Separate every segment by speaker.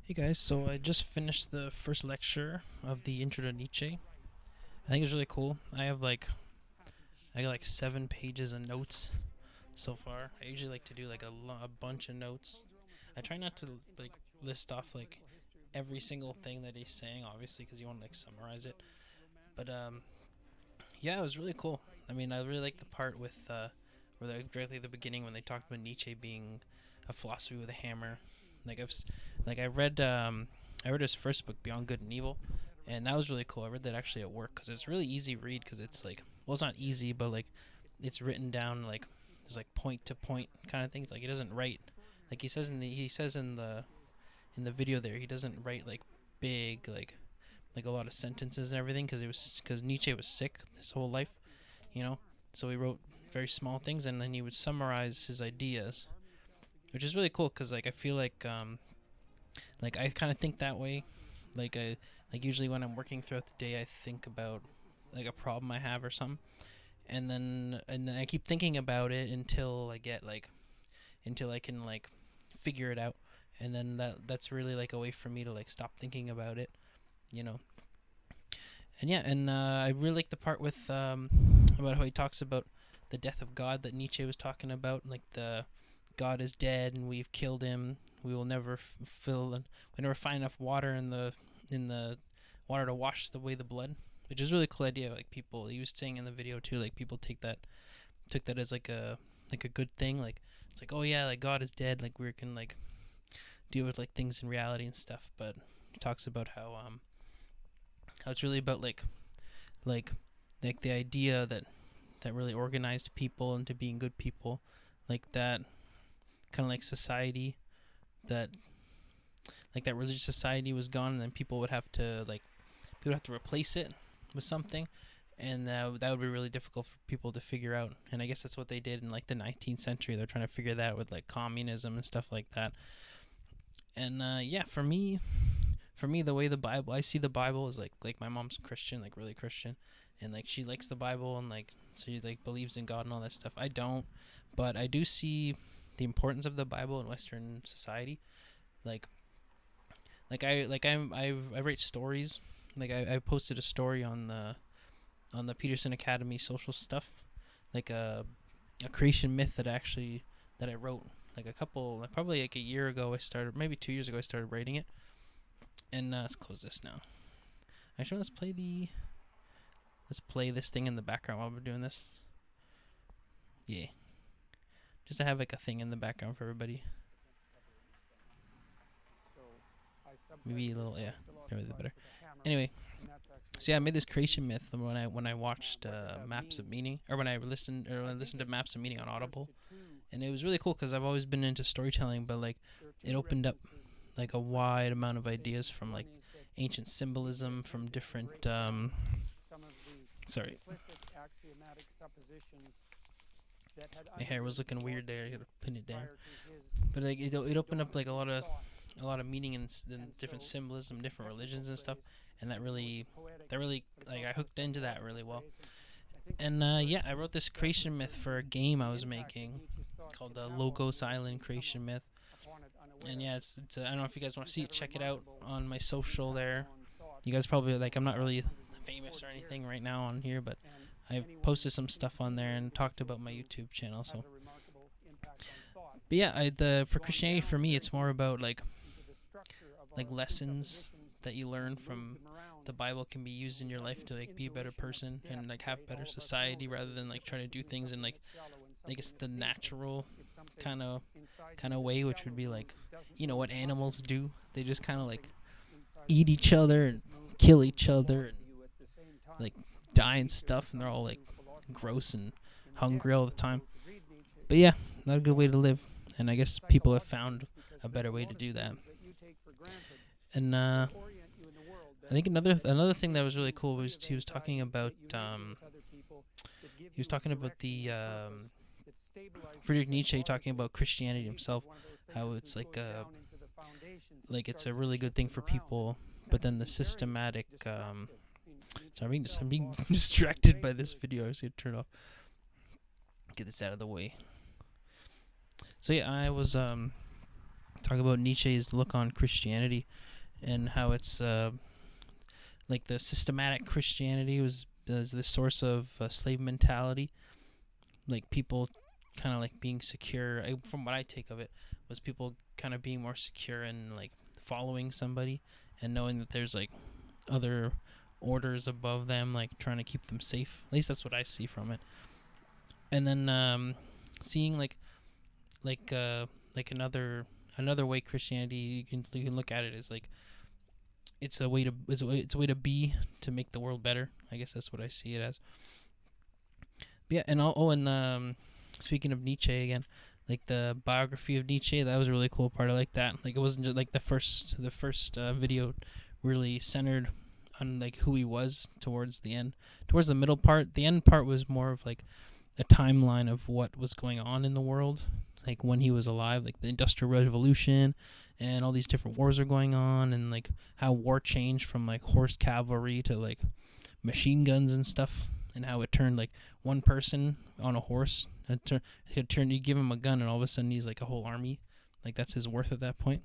Speaker 1: Hey guys, so I just finished the first lecture of the Intro to Nietzsche. I think it's really cool. I got like 7 pages of notes so far. I usually like to do like a bunch of notes. I try not to like list off like every single thing that he's saying, obviously, because you want to like summarize it. But yeah, it was really cool. I mean, I really like the part with where directly at the beginning when they talked about Nietzsche being a philosophy with a hammer. Like like I read his first book, Beyond Good and Evil, and that was really cool. I read that actually at work because it's really easy read because it's like, well, it's not easy, but like it's written down like there's like point to point kind of things. Like he doesn't write like he says in the video there, he doesn't write like big like a lot of sentences and everything because Nietzsche was sick his whole life, you know. So he wrote very small things and then he would summarize his ideas, which is really cool because like I feel like I kind of think that way. Like usually when I'm working throughout the day, I think about like a problem I have or something, and then I keep thinking about it until I can like figure it out, and then that's really like a way for me to like stop thinking about it, you know. And yeah, and I really like the part with about how he talks about the death of God that Nietzsche was talking about, like the God is dead and we've killed him. We will never fill and we never find enough water in the water to wash away the blood, which is a really cool idea. Like people, he was saying in the video too, like people took that as like a good thing. Like it's like, oh yeah, like God is dead. Like we can like deal with like things in reality and stuff. But he talks about how it's really about like like the idea that really organized people into being good people, like that kind of like society that like that religious society was gone, and then people would have to replace it with something, and that would be really difficult for people to figure out. And I guess that's what they did in like the 19th century. They're trying to figure that out with like communism and stuff like that. And yeah, for me, the way the Bible I see the Bible is like my mom's Christian, like really Christian, and like she likes the Bible and like she like believes in God and all that stuff. I don't, but I do see the importance of the Bible in Western society. Like I write stories. Like I posted a story on the Peterson Academy social stuff, like a creation myth that I wrote like probably like a year ago. I started maybe 2 years ago. I started writing it, and let's close this now. Actually, let's play this thing in the background while we're doing this. Yeah, just to have like a thing in the background for everybody. Maybe a little, yeah, maybe better. Anyway, so yeah, I made this creation myth when I watched Maps of Meaning, or when I listened to Maps of Meaning on Audible, and it was really cool because I've always been into storytelling, but like it opened up like a wide amount of ideas from like ancient symbolism from different sorry, my hair was looking weird there. I gotta pin it down. But like it opened up like a lot of meaning in different symbolism, different religions and stuff, and that really like I hooked into that really well. And yeah, I wrote this creation myth for a game I was making called the Logos Island Creation Myth. And yeah, it's I don't know if you guys want to see it. Check it out on my social there. You guys probably like I'm not really famous or anything right now on here, but I've posted some stuff on there and talked about my YouTube channel. So, but yeah, the for Christianity for me, it's more about like lessons that you learn from the Bible can be used in your life to like be a better person and like have better society rather than like trying to do things in like I guess the natural kind of kind of way, which would be like you know what animals do. They just kind of like eat each other and kill each other and like die and stuff, and they're all like gross and hungry all the time. But yeah, not a good way to live. And I guess people have found a better way to do that. And I think another thing that was really cool was he was talking about the Friedrich Nietzsche talking about Christianity himself, how it's like it's a really good thing for people, but then the systematic sorry, I'm being distracted by this video. I was gonna turn it off. Get this out of the way. So yeah, I was talk about Nietzsche's look on Christianity and how it's like the systematic Christianity was the source of slave mentality, like people kind of like being secure. From what I take of it, was people kind of being more secure and like following somebody and knowing that there's like other orders above them, like trying to keep them safe. At least that's what I see from it. And then seeing like another way Christianity you can look at it is like it's a way to it's a way to be to make the world better. I guess that's what I see it as. But yeah, and speaking of Nietzsche again, like the biography of Nietzsche, that was a really cool part. I like that. Like it wasn't just like the first video really centered on like who he was towards the end. Towards the middle part, the end part was more of like a timeline of what was going on in the world, like when he was alive, like the Industrial Revolution and all these different wars are going on, and like how war changed from like horse cavalry to like machine guns and stuff, and how it turned like one person on a horse. You give him a gun, and all of a sudden he's like a whole army. Like that's his worth at that point.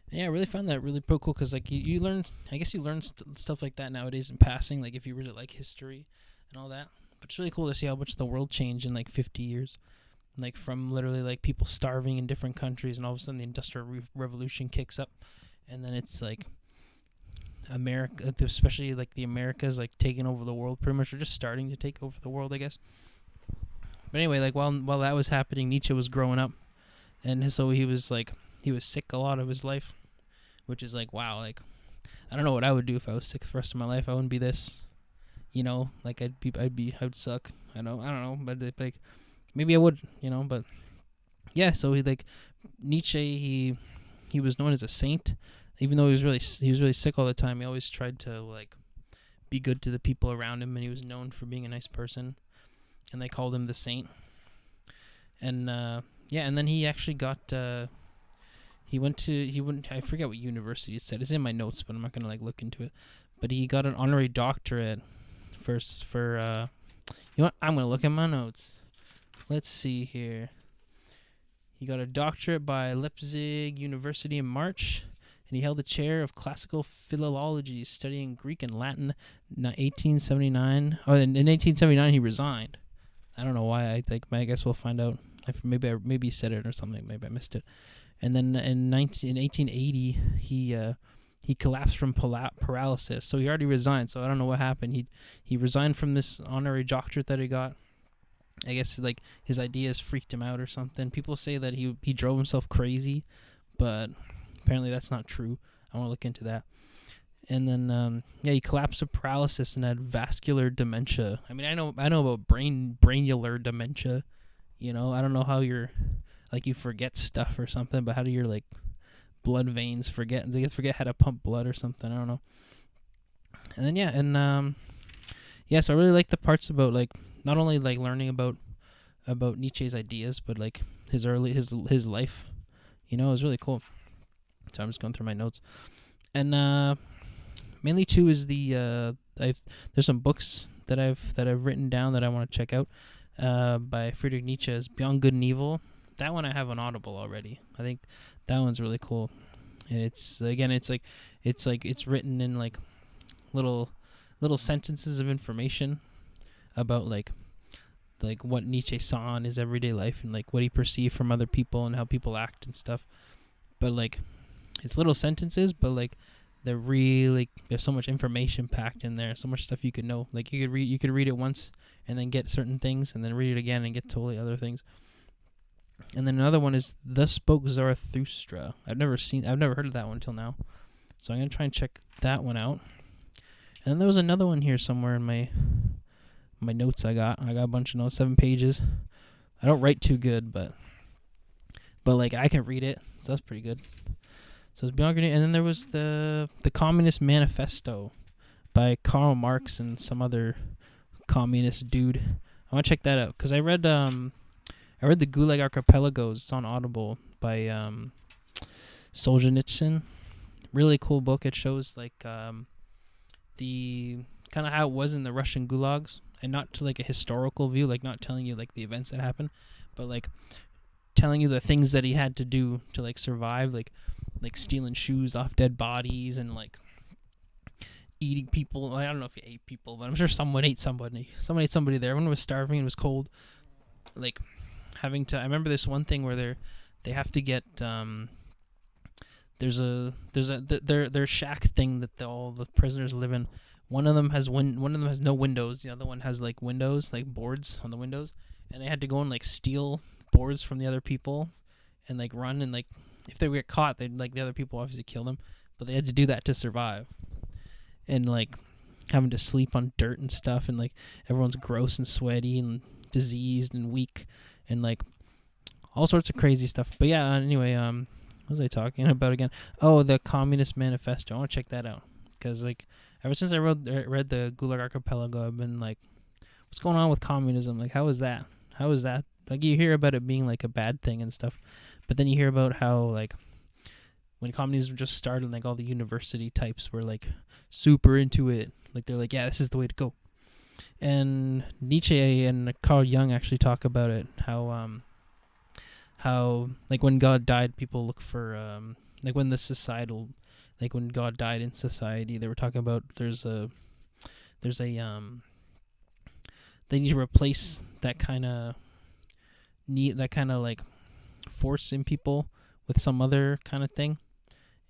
Speaker 1: And yeah, I really found that really cool because like you learn, I guess you learn stuff like that nowadays in passing. Like if you really like history and all that. But it's really cool to see how much the world changed in like 50 years. Like from literally like people starving in different countries, and all of a sudden the Industrial Revolution kicks up, and then it's like America, especially like the Americas, like taking over the world pretty much, or just starting to take over the world, I guess. But anyway, like while that was happening, Nietzsche was growing up, and so he was sick a lot of his life, which is like wow, like I don't know what I would do if I was sick the rest of my life. I wouldn't be this, like I would suck. I don't know, but like maybe I would, but yeah. So Nietzsche, he was known as a saint, even though he was really sick all the time. He always tried to like be good to the people around him, and he was known for being a nice person, and they called him the saint. And yeah, and then he actually got I forget what university it said. It's in my notes, but I'm not gonna like look into it. But he got an honorary doctorate for I'm gonna look at my notes. Let's see here. He got a doctorate by Leipzig University in March, and he held the chair of classical philology, studying Greek and Latin. In 1879, in 1879 he resigned. I don't know why. I guess we'll find out. Maybe he said it or something. Maybe I missed it. And then in 1880 he collapsed from paralysis. So he already resigned. So I don't know what happened. He resigned from this honorary doctorate that he got. I guess like his ideas freaked him out or something. People say that he drove himself crazy, but apparently that's not true. I want to look into that. And then he collapsed with paralysis and had vascular dementia. I mean, I know about branular dementia. I don't know how you're like you forget stuff or something, but how do your like blood veins forget? They forget how to pump blood or something. I don't know. And then so I really like the parts about like not only like learning about Nietzsche's ideas, but like his life. It was really cool. So I'm just going through my notes, and mainly too is there's some books that I've written down that I want to check out. By Friedrich Nietzsche's Beyond Good and Evil. That one I have on Audible already. I think that one's really cool. And it's written in like little sentences of information about like what Nietzsche saw in his everyday life and like what he perceived from other people and how people act and stuff. But like it's little sentences, but like they're really there's so much information packed in there, so much stuff you could know. Like you could read it once and then get certain things, and then read it again and get totally other things. And then another one is Thus Spoke Zarathustra. I've never heard of that one until now, so I'm gonna try and check that one out. And then there was another one here somewhere in my notes. I got a bunch of notes, 7 pages. I don't write too good, but like I can read it, so that's pretty good. So it's Beyond Good. And then there was the Communist Manifesto by Karl Marx and some other communist dude. I want to check that out because I read the Gulag Archipelagos. It's on Audible by Solzhenitsyn. Really cool book. It shows like the kind of how it was in the Russian gulags, and not to like a historical view, like not telling you like the events that happened, but like telling you the things that he had to do to like survive, like stealing shoes off dead bodies and like eating people. I don't know if he ate people, but I'm sure someone ate somebody. Someone ate somebody there. Everyone was starving and it was cold. Like having to. I remember this one thing where they have to get their shack thing that all the prisoners live in. One of them has no windows. The other one has like windows, like boards on the windows, and they had to go and like steal boards from the other people, and like run and like if they get caught, they'd like the other people obviously kill them, but they had to do that to survive, and like having to sleep on dirt and stuff, and like everyone's gross and sweaty and diseased and weak, and like all sorts of crazy stuff. But yeah, anyway, what was I talking about again? Oh, the Communist Manifesto. I want to check that out because like ever since I read the Gulag Archipelago, I've been like, what's going on with communism? Like, how is that? How is that? Like, you hear about it being like a bad thing and stuff, but then you hear about how like when communism just started, like all the university types were like super into it. Like they're like, yeah, this is the way to go. And Nietzsche and Carl Jung actually talk about it. How like when God died, people look for like when the societal, like when God died in society, they were talking about there's a they need to replace that kind of like force in people with some other kind of thing,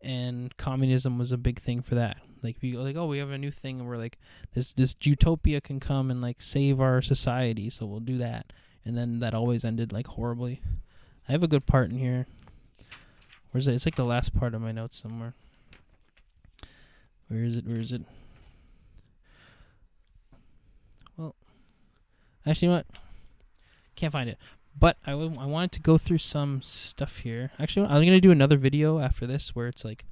Speaker 1: and communism was a big thing for that. Like we go like, oh, we have a new thing, and we're like, this utopia can come and like save our society, so we'll do that. And then that always ended like horribly. I have a good part in here. Where's it? It's like the last part of my notes somewhere. Where is it? Well, actually, you know what? Can't find it. But I wanted to go through some stuff here. Actually, I'm going to do another video after this where it's like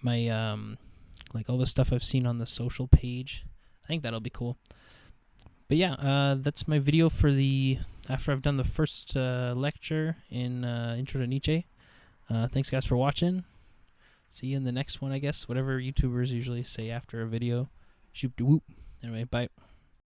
Speaker 1: my, like all the stuff I've seen on the social page. I think that'll be cool. But yeah, that's my video for after I've done the first lecture in Intro to Nietzsche. Thanks guys for watching. See you in the next one, I guess. Whatever YouTubers usually say after a video. Shoop de whoop. Anyway, bye.